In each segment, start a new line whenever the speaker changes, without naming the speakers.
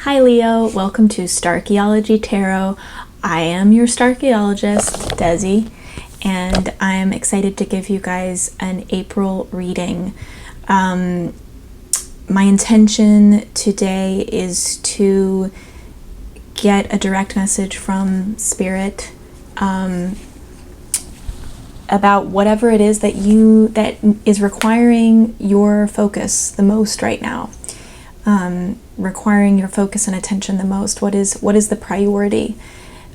Hi Leo, welcome to Starchaeology Tarot. I am your Starchaeologist, Desi, and I'm excited to give you guys an April reading. My intention today is to get a direct message from Spirit about whatever it is that is requiring your focus the most right now. Requiring your focus and attention the most. What is the priority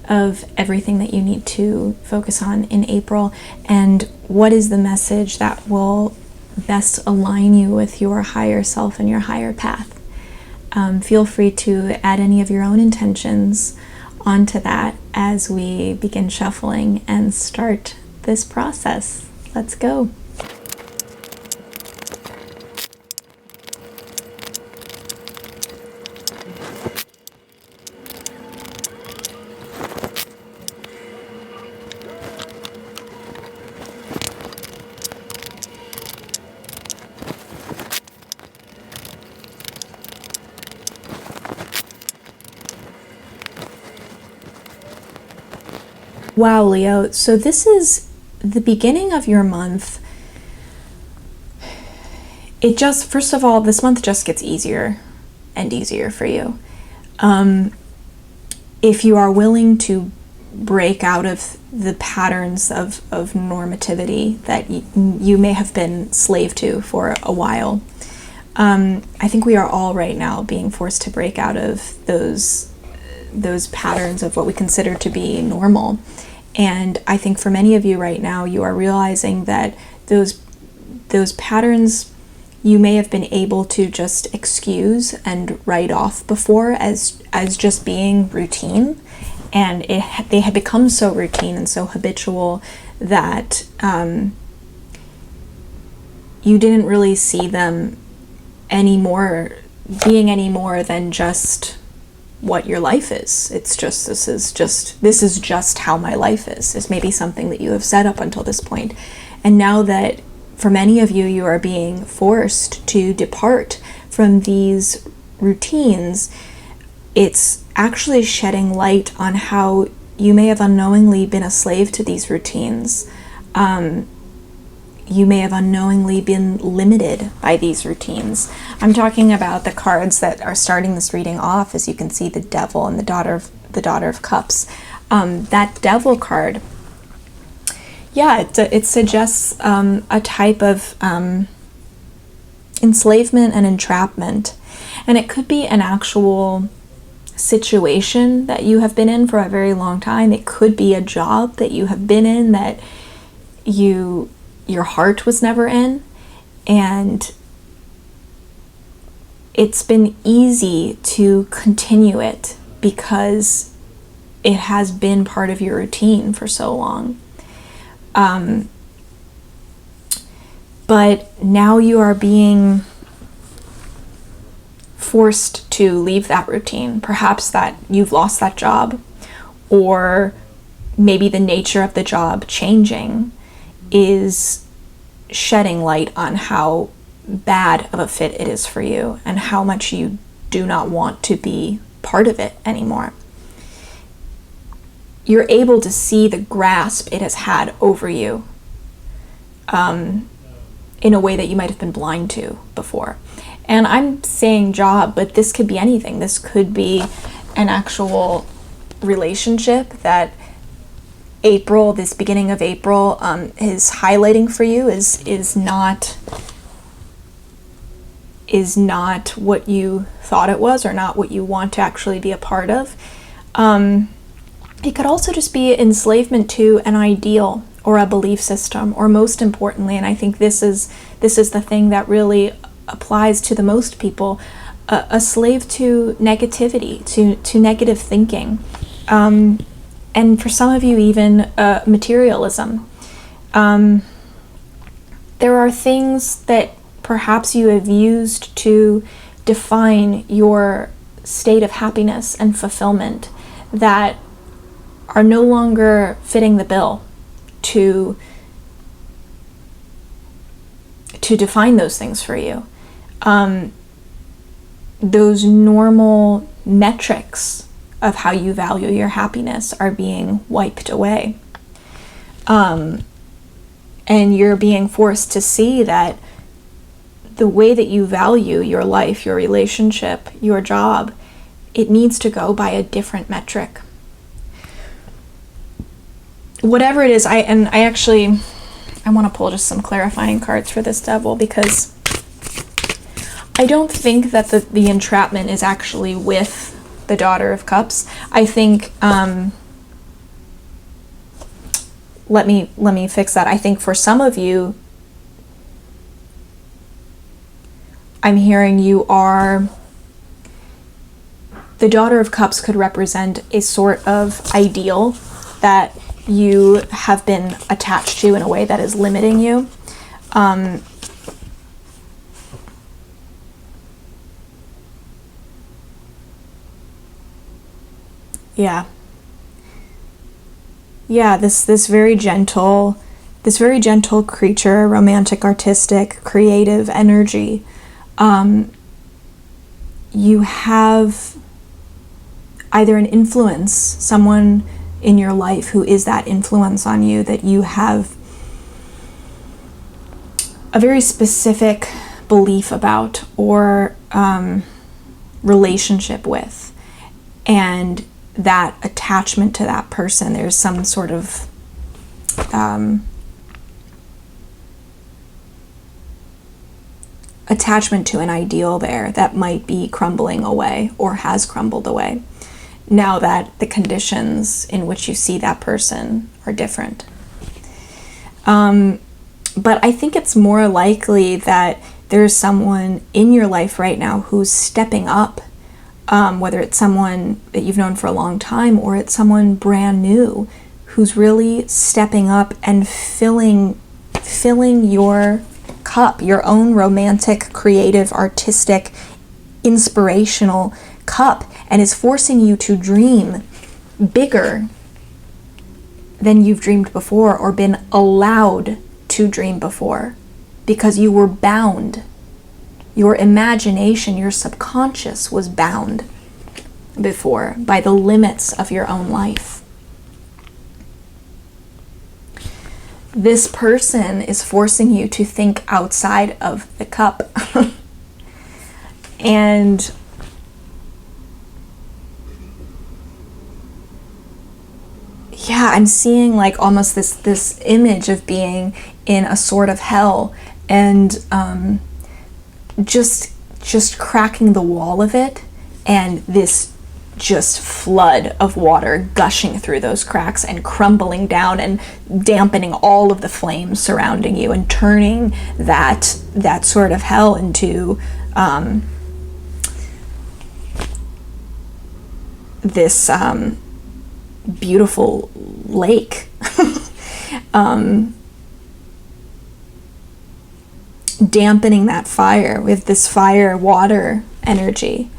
of everything that you need to focus on in April, and what is the message that will best align you with your higher self and your higher path? Feel free to add any of your own intentions onto that as we begin shuffling and start this process. Let's go. Wow, Leo, so this is the beginning of your month. First of all, this month just gets easier and easier for you. If you are willing to break out of the patterns of normativity that you may have been slave to for a while, I think we are all right now being forced to break out of those patterns of what we consider to be normal. And I think for many of you right now, you are realizing that those patterns you may have been able to just excuse and write off before as just being routine, and they had become so routine and so habitual that you didn't really see them being any more than just what your life is. It's just this is just how my life is maybe something that you have said up until this point. And now that for many of you, you are being forced to depart from these routines, it's actually shedding light on how you may have unknowingly been a slave to these routines. You may have unknowingly been limited by these routines. I'm talking about the cards that are starting this reading off. As you can see, the Devil and the Daughter of Cups. That Devil card, it suggests a type of enslavement and entrapment, and it could be an actual situation that you have been in for a very long time. It could be a job that you have been in that your heart was never in, and it's been easy to continue it because it has been part of your routine for so long. But now you are being forced to leave that routine. Perhaps that you've lost that job, or maybe the nature of the job changing is shedding light on how bad of a fit it is for you and how much you do not want to be part of it anymore. You're able to see the grasp it has had over you in a way that you might have been blind to before. And I'm saying job, but this could be anything. This could be an actual relationship that this beginning of April is highlighting for you is not what you thought it was, or not what you want to actually be a part of. It could also just be enslavement to an ideal or a belief system, or most importantly, and I think this is the thing that really applies to the most people, a slave to negativity, to negative thinking. And for some of you, even materialism. There are things that perhaps you have used to define your state of happiness and fulfillment that are no longer fitting the bill to define those things for you. Those normal metrics of how you value your happiness are being wiped away. And you're being forced to see that the way that you value your life, your relationship, your job, it needs to go by a different metric. Whatever it is, I want to pull just some clarifying cards for this devil, because I don't think that the entrapment is actually with the Daughter of Cups. I think, let me fix that. I think for some of you, I'm hearing you are, the Daughter of Cups could represent a sort of ideal that you have been attached to in a way that is limiting you. This very gentle creature, romantic, artistic, creative energy. You have either an influence, someone in your life who is that influence on you, that you have a very specific belief about or relationship with, and that attachment to that person, there's some sort of attachment to an ideal there that might be crumbling away or has crumbled away now that the conditions in which you see that person are different. But I think it's more likely that there's someone in your life right now who's stepping up, whether it's someone that you've known for a long time or it's someone brand new who's really stepping up and filling your cup, your own romantic, creative, artistic, inspirational cup, and is forcing you to dream bigger than you've dreamed before or been allowed to dream before, because you were bound. Your imagination, your subconscious was bound before by the limits of your own life. This person is forcing you to think outside of the cup. And yeah, I'm seeing like almost this image of being in a sort of hell, and just cracking the wall of it, and this just flood of water gushing through those cracks and crumbling down and dampening all of the flames surrounding you and turning that sort of hell into this beautiful lake. Dampening that fire with this fire water energy.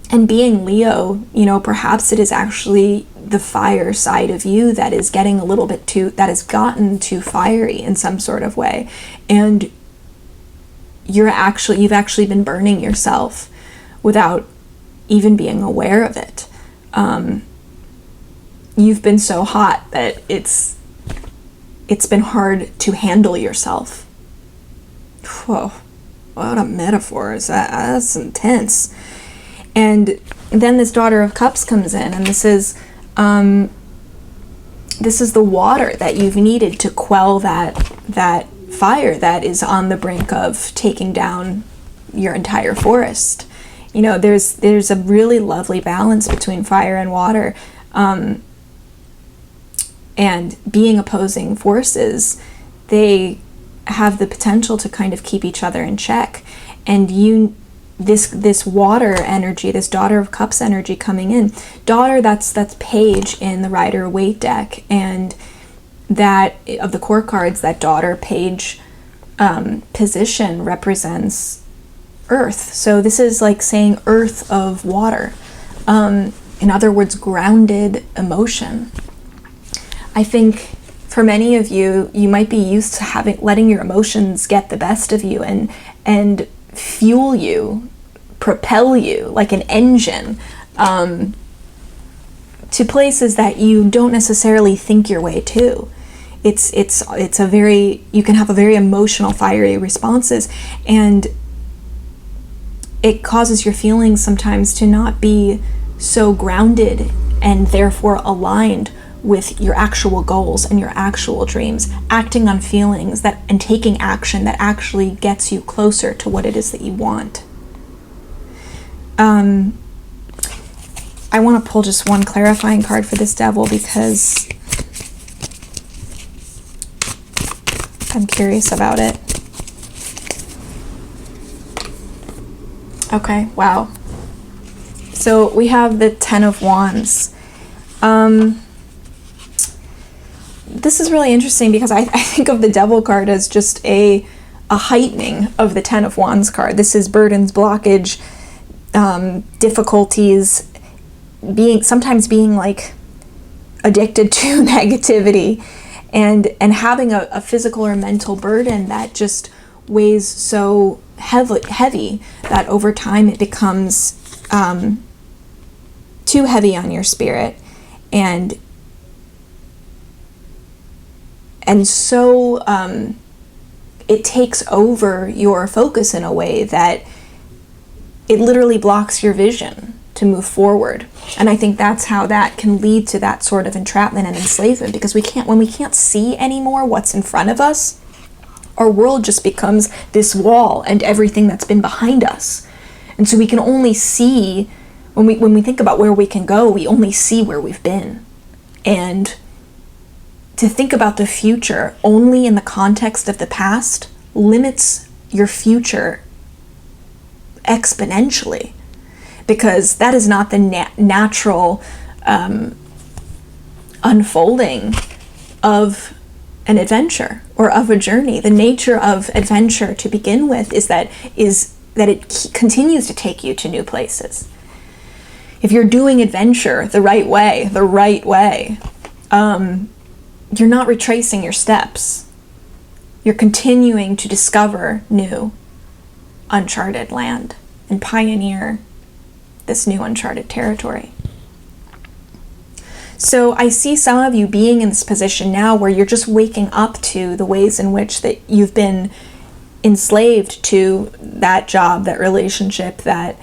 And being Leo, perhaps it is actually the fire side of you that is getting a little bit that has gotten too fiery in some sort of way. And you've actually been burning yourself without even being aware of it. You've been so hot that it's been hard to handle yourself. Whoa, what a metaphor is that? That's intense. And then this Daughter of Cups comes in, and this is the water that you've needed to quell that fire that is on the brink of taking down your entire forest. There's a really lovely balance between fire and water. And being opposing forces, they have the potential to kind of keep each other in check. And this water energy, this Daughter of Cups energy coming in, daughter, that's page in the Rider-Waite deck, and that of the core cards, that daughter page position represents earth. So this is like saying earth of water. In other words, grounded emotion. I think for many of you, you might be used to letting your emotions get the best of you and fuel you, propel you like an engine to places that you don't necessarily think your way to. It's a very, you can have a very emotional, fiery responses, and it causes your feelings sometimes to not be so grounded and therefore aligned with your actual goals and your actual dreams, acting on feelings that and taking action that actually gets you closer to what it is that you want. I want to pull just one clarifying card for this devil because I'm curious about it. Okay, wow. So we have the Ten of Wands. This is really interesting because I think of the Devil card as just a heightening of the Ten of Wands card. This is burdens, blockage, difficulties, sometimes being like addicted to negativity, and having a physical or mental burden that just weighs so heavy that over time it becomes too heavy on your spirit, and so it takes over your focus in a way that it literally blocks your vision to move forward. And I think that's how that can lead to that sort of entrapment and enslavement, because when we can't see anymore what's in front of us, our world just becomes this wall and everything that's been behind us. And so we can only see, when we think about where we can go, we only see where we've been. And to think about the future only in the context of the past limits your future exponentially, because that is not the natural unfolding of an adventure or of a journey. The nature of adventure to begin with is that it continues to take you to new places. If you're doing adventure the right way, you're not retracing your steps. You're continuing to discover new, uncharted land and pioneer this new uncharted territory. So I see some of you being in this position now where you're just waking up to the ways in which that you've been enslaved to that job, that relationship, that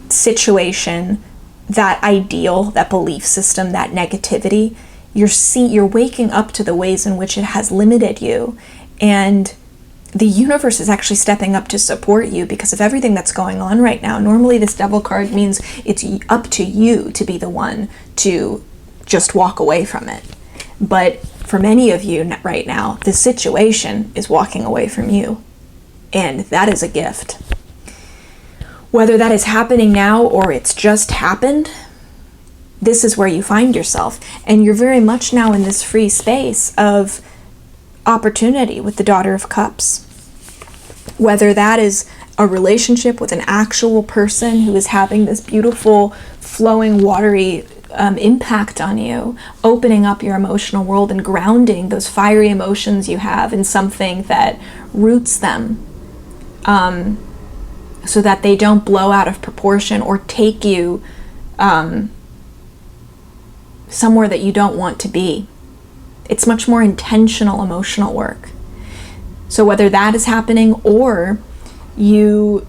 situation, that ideal, that belief system, that negativity. You're waking up to the ways in which it has limited you, and the universe is actually stepping up to support you because of everything that's going on right now. Normally this Devil card means it's up to you to be the one to just walk away from it. But for many of you right now, the situation is walking away from you, and that is a gift. Whether that is happening now or it's just happened, this is where you find yourself. And you're very much now in this free space of opportunity with the Daughter of Cups. Whether that is a relationship with an actual person who is having this beautiful, flowing, watery impact on you, opening up your emotional world and grounding those fiery emotions you have in something that roots them, so that they don't blow out of proportion or take you somewhere that you don't want to be. It's much more intentional emotional work. So whether that is happening or you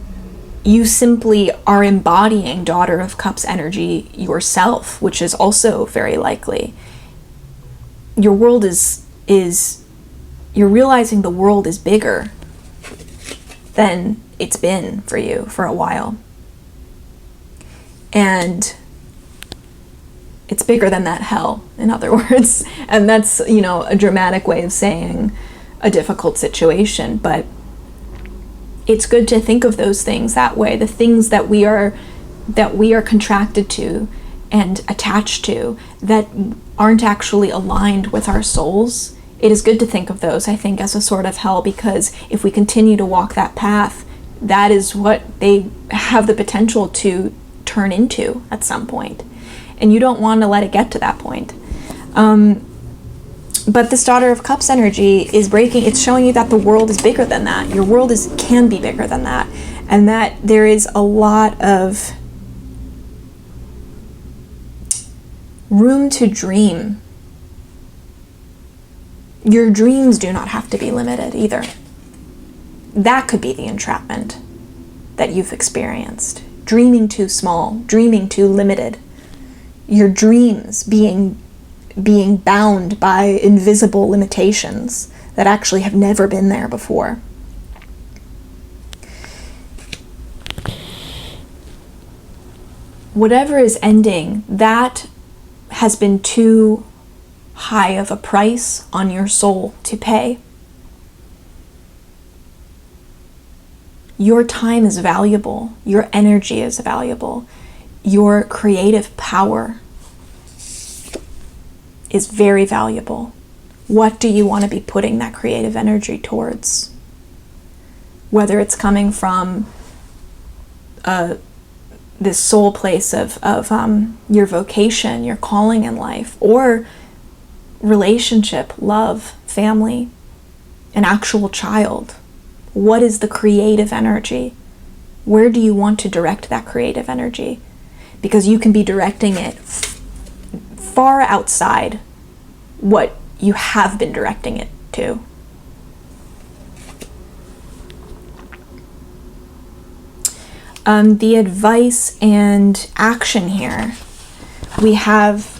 simply are embodying Daughter of Cups energy yourself, which is also very likely, your world you're realizing the world is bigger than it's been for you for a while. And it's bigger than that hell, in other words. And that's, a dramatic way of saying a difficult situation, but it's good to think of those things that way. The things that we are contracted to and attached to that aren't actually aligned with our souls. It is good to think of those, I think, as a sort of hell, because if we continue to walk that path, that is what they have the potential to turn into at some point. And you don't want to let it get to that point. But this Daughter of Cups energy is breaking. It's showing you that the world is bigger than that. Your world can be bigger than that. And that there is a lot of room to dream. Your dreams do not have to be limited either. That could be the entrapment that you've experienced. Dreaming too small, dreaming too limited. Your dreams being bound by invisible limitations that actually have never been there before. Whatever is ending, that has been too high of a price on your soul to pay. Your time is valuable. Your energy is valuable. Your creative power is very valuable. What do you want to be putting that creative energy towards? Whether it's coming from this soul place of your vocation, your calling in life, or relationship, love, family, an actual child. What is the creative energy? Where do you want to direct that creative energy? Because you can be directing it far outside what you have been directing it to. The advice and action here, we have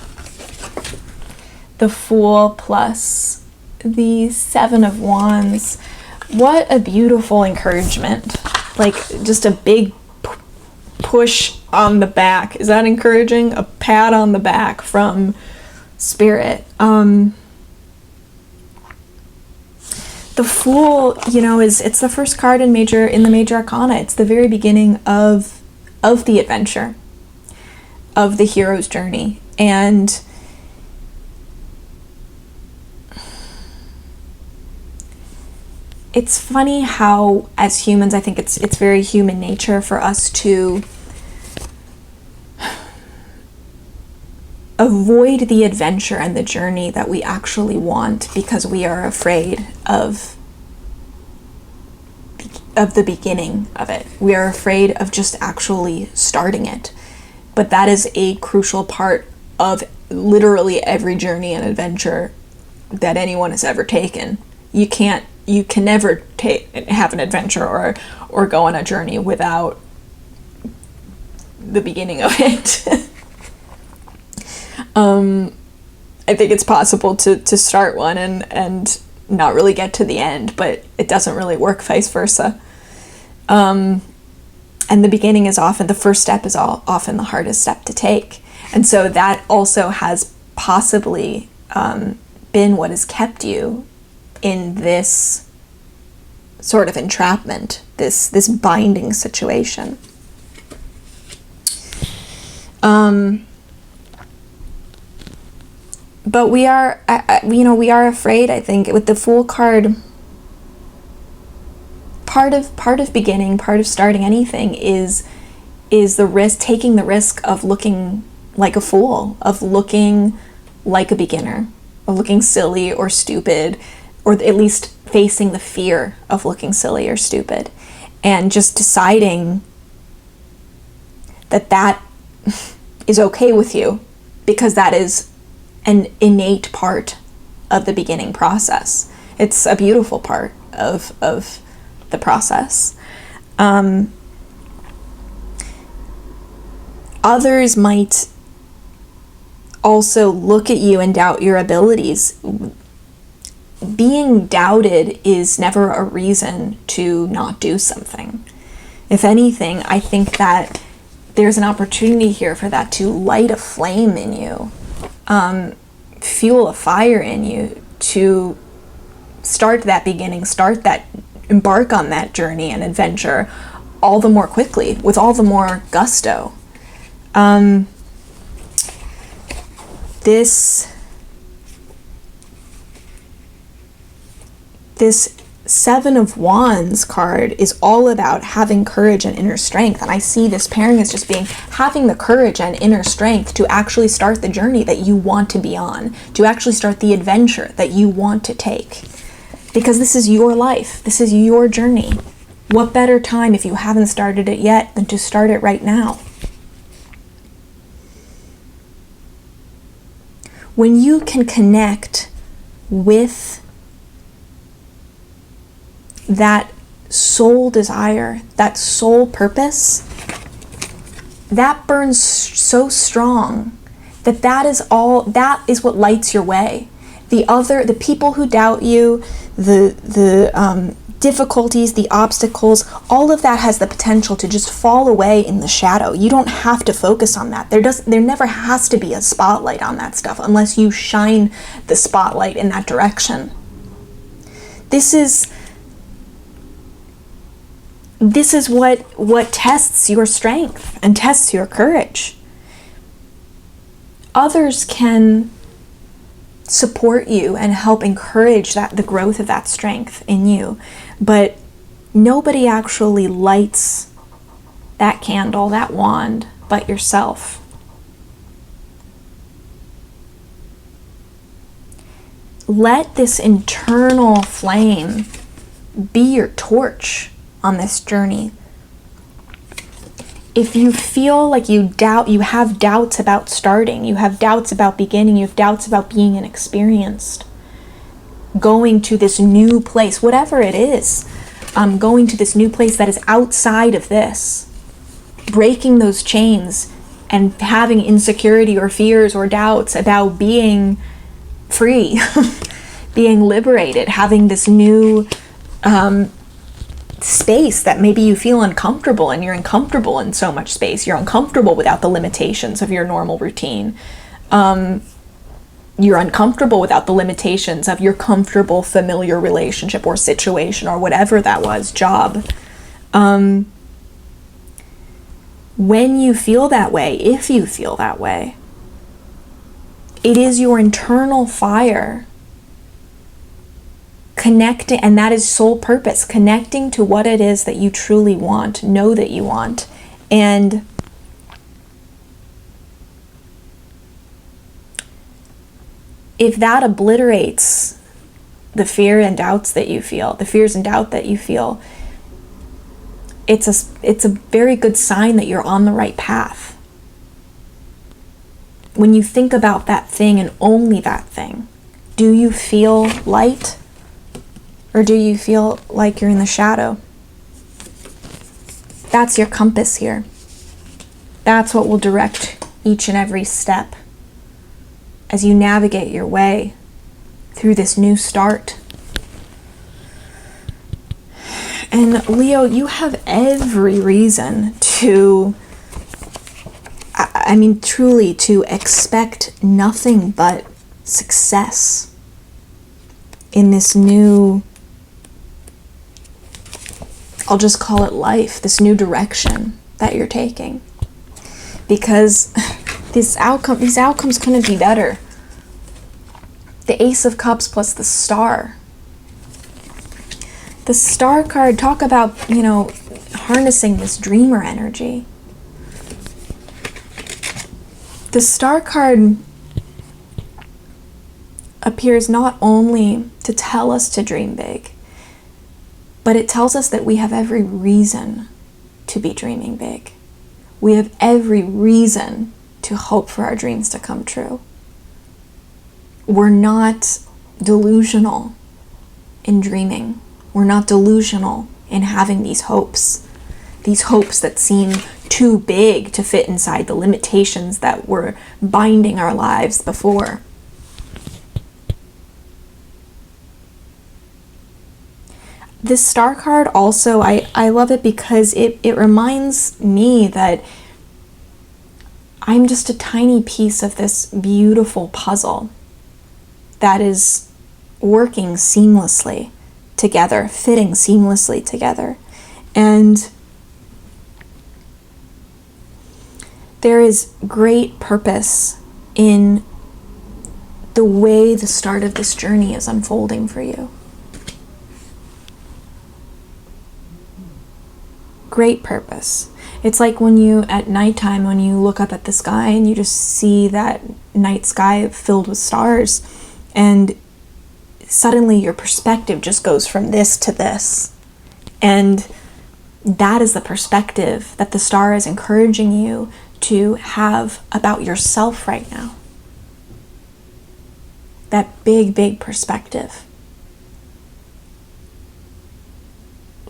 the Fool plus the Seven of Wands. What a beautiful encouragement. Like just a big push on the back. Is that encouraging? A pat on the back from Spirit. The Fool, it's the first card in the Major Arcana. It's the very beginning of the adventure, of the hero's journey. And it's funny how, as humans, I think it's very human nature for us to avoid the adventure and the journey that we actually want because we are afraid of the beginning of it. We are afraid of just actually starting it. But that is a crucial part of literally every journey and adventure that anyone has ever taken. You can never have an adventure or go on a journey without the beginning of it. I think it's possible to start one and not really get to the end, but it doesn't really work vice versa. And the beginning is often, the first step is often the hardest step to take. And so that also has possibly been what has kept you in this sort of entrapment, this binding situation. But we are afraid, I think, with the Fool card. Part of beginning, part of starting anything is the risk, taking the risk of looking like a fool, of looking like a beginner, of looking silly or stupid, or at least facing the fear of looking silly or stupid, and just deciding that is okay with you, because that is an innate part of the beginning process. It's a beautiful part of the process. Others might also look at you and doubt your abilities. Being doubted is never a reason to not do something. If anything, I think that there's an opportunity here for that to light a flame in you, fuel a fire in you, to start that beginning, embark on that journey and adventure all the more quickly, with all the more gusto. This Seven of Wands card is all about having courage and inner strength. And I see this pairing as just being having the courage and inner strength to actually start the journey that you want to be on, to actually start the adventure that you want to take. Because this is your life. This is your journey. What better time, if you haven't started it yet, than to start it right now? When you can connect with that soul desire, that soul purpose, that burns so strong that is what lights your way. The people who doubt you, the difficulties, the obstacles, all of that has the potential to just fall away in the shadow. You don't have to focus on that. There never has to be a spotlight on that stuff unless you shine the spotlight in that direction. This is what tests your strength and tests your courage. Others can support you and help encourage the growth of that strength in you, but nobody actually lights that candle, that wand, but yourself. Let this internal flame be your torch on this journey. If you feel like you have doubts about starting, you have doubts about beginning, you have doubts about being inexperienced, going to this new place, whatever it is, going to this new place that is outside of this, breaking those chains and having insecurity or fears or doubts about being free, being liberated, having this new space that maybe you feel uncomfortable, and you're uncomfortable in so much space. You're uncomfortable without the limitations of your normal routine. You're uncomfortable without the limitations of your comfortable familiar relationship or situation or whatever that was, job. When you feel that way, if you feel that way, it is your internal fire connecting, and that is soul purpose, connecting to what it is that you truly want, know that you want. And if that obliterates the fear and doubts that you feel, the fears and doubt that you feel, it's a very good sign that you're on the right path. When you think about that thing and only that thing, do you feel light? Or do you feel like you're in the shadow? That's your compass here. That's what will direct each and every step as you navigate your way through this new start. And Leo, you have every reason to, truly to expect nothing but success in this new, I'll just call it life, this new direction that you're taking. Because these outcomes couldn't be better. The Ace of Cups plus the Star. The Star card, talk about, harnessing this dreamer energy. The Star card appears not only to tell us to dream big, but it tells us that we have every reason to be dreaming big. We have every reason to hope for our dreams to come true. We're not delusional in dreaming. We're not delusional in having these hopes that seem too big to fit inside the limitations that were binding our lives before. This Star card also, I love it because it reminds me that I'm just a tiny piece of this beautiful puzzle that is working seamlessly together, fitting seamlessly together. And there is great purpose in the way the start of this journey is unfolding for you. great purpose. It's like when you, at nighttime, when you look up at the sky and you just see that night sky filled with stars, and suddenly your perspective just goes from this to this. And that is the perspective that the star is encouraging you to have about yourself right now. That big, big perspective.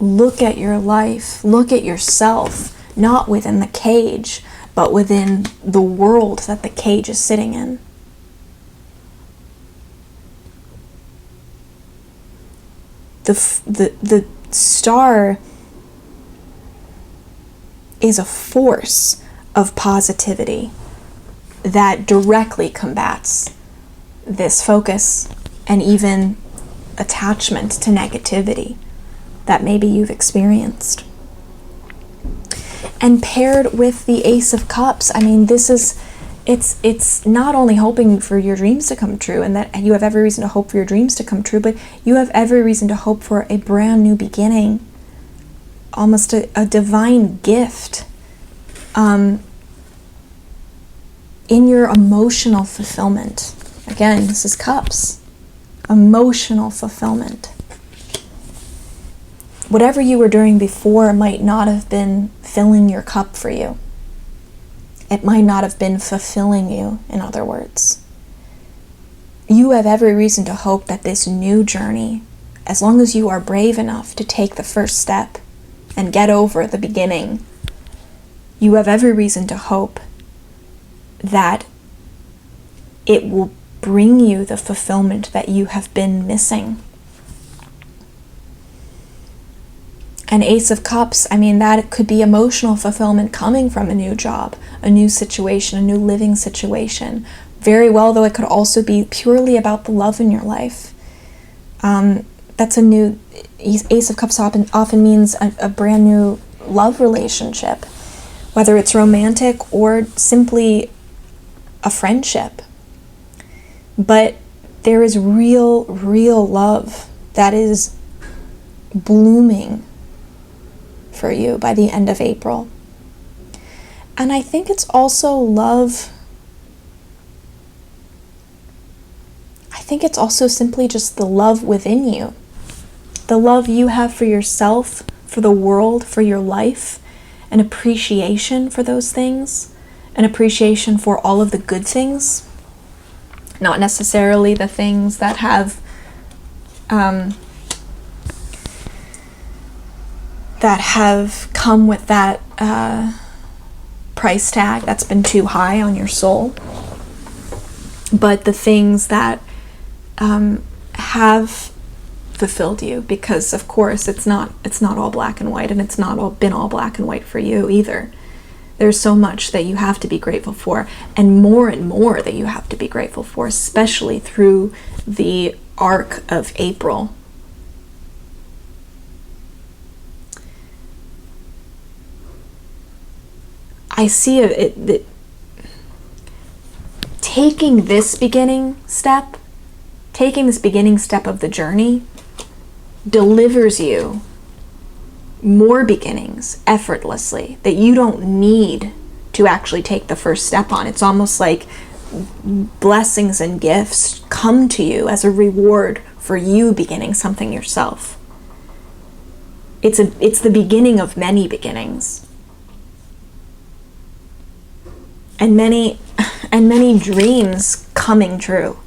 Look at your life, look at yourself, not within the cage, but within the world that the cage is sitting in. The star is a force of positivity that directly combats this focus and even attachment to negativity that maybe you've experienced. And paired with the Ace of Cups, I mean, it's not only hoping for your dreams to come true, and that you have every reason to hope for your dreams to come true, but you have every reason to hope for a brand new beginning, almost a divine gift in your emotional fulfillment. Again, this is Cups. Emotional fulfillment. Whatever you were doing before might not have been filling your cup for you. It might not have been fulfilling you, in other words. You have every reason to hope that this new journey, as long as you are brave enough to take the first step and get over the beginning, you have every reason to hope that it will bring you the fulfillment that you have been missing. And Ace of Cups, I mean, that could be emotional fulfillment coming from a new job, a new situation, a new living situation. Very well, though, it could also be purely about the love in your life. That's a new, Ace of Cups often means a brand new love relationship, whether it's romantic or simply a friendship. But there is real love that is blooming for you by the end of April. And I think it's also love. I think it's also simply just the love within you. The love you have for yourself, for the world, for your life, an appreciation for those things, an appreciation for all of the good things, not necessarily the things that have come with that price tag that's been too high on your soul, but the things that have fulfilled you, because of course it's not all black and white, and it's not been all black and white for you either. There's so much that you have to be grateful for, and more that you have to be grateful for, especially through the arc of April. I see it taking this beginning step of the journey delivers you more beginnings effortlessly that you don't need to actually take the first step on. It's almost like blessings and gifts come to you as a reward for you beginning something yourself. It's the beginning of many beginnings. And many dreams coming true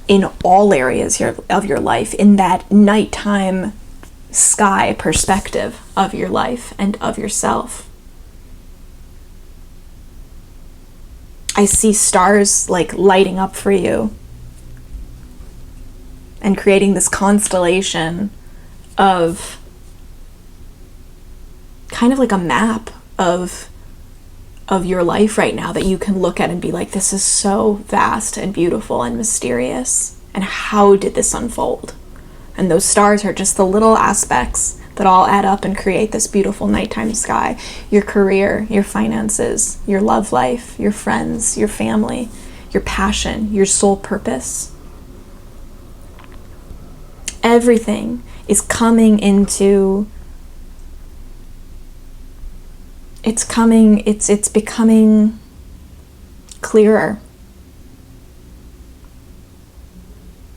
in all areas of your life, in that nighttime sky perspective of your life and of yourself. I see stars like lighting up for you and creating this constellation of kind of like a map of your life right now that you can look at and be like, this is so vast and beautiful and mysterious, and how did this unfold? And those stars are just the little aspects that all add up and create this beautiful nighttime sky. Your career, your finances, your love life, your friends, your family, your passion, your soul purpose. Everything is coming into, it's becoming clearer.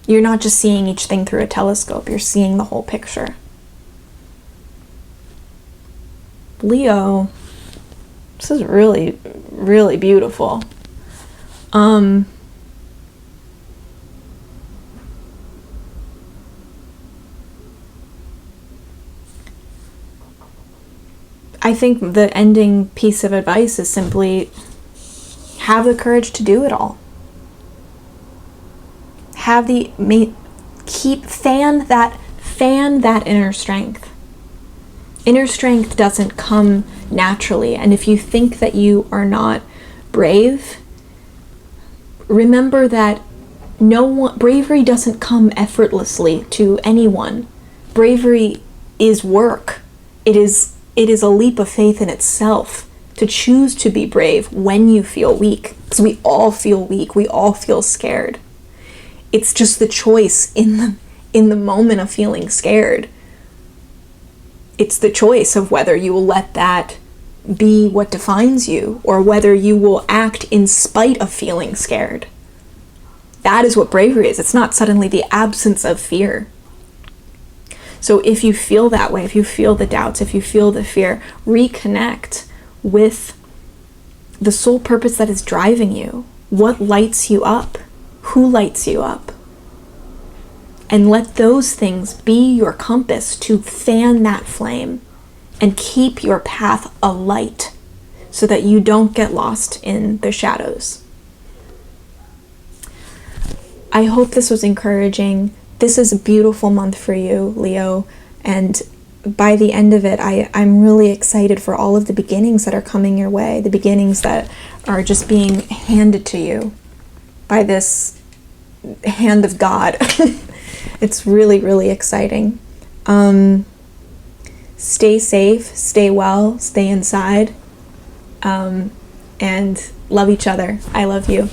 You're not just seeing each thing through a telescope, you're seeing the whole picture. Leo, this is really, really beautiful. I think the ending piece of advice is simply have the courage to do it all. Fan that inner strength. Inner strength doesn't come naturally, and if you think that you are not brave, remember that bravery doesn't come effortlessly to anyone. Bravery is work. It is a leap of faith in itself to choose to be brave when you feel weak, because we all feel weak, we all feel scared. It's just the choice in the moment of feeling scared. It's the choice of whether you will let that be what defines you, or whether you will act in spite of feeling scared. That is what bravery is. It's not suddenly the absence of fear. So if you feel that way, if you feel the doubts, if you feel the fear, reconnect with the sole purpose that is driving you. What lights you up? Who lights you up? And let those things be your compass to fan that flame and keep your path alight so that you don't get lost in the shadows. I hope this was encouraging. This is a beautiful month for you, Leo, and by the end of it, I'm really excited for all of the beginnings that are coming your way, the beginnings that are just being handed to you by this hand of God. It's really, really exciting. Stay safe, stay well, stay inside, and love each other. I love you.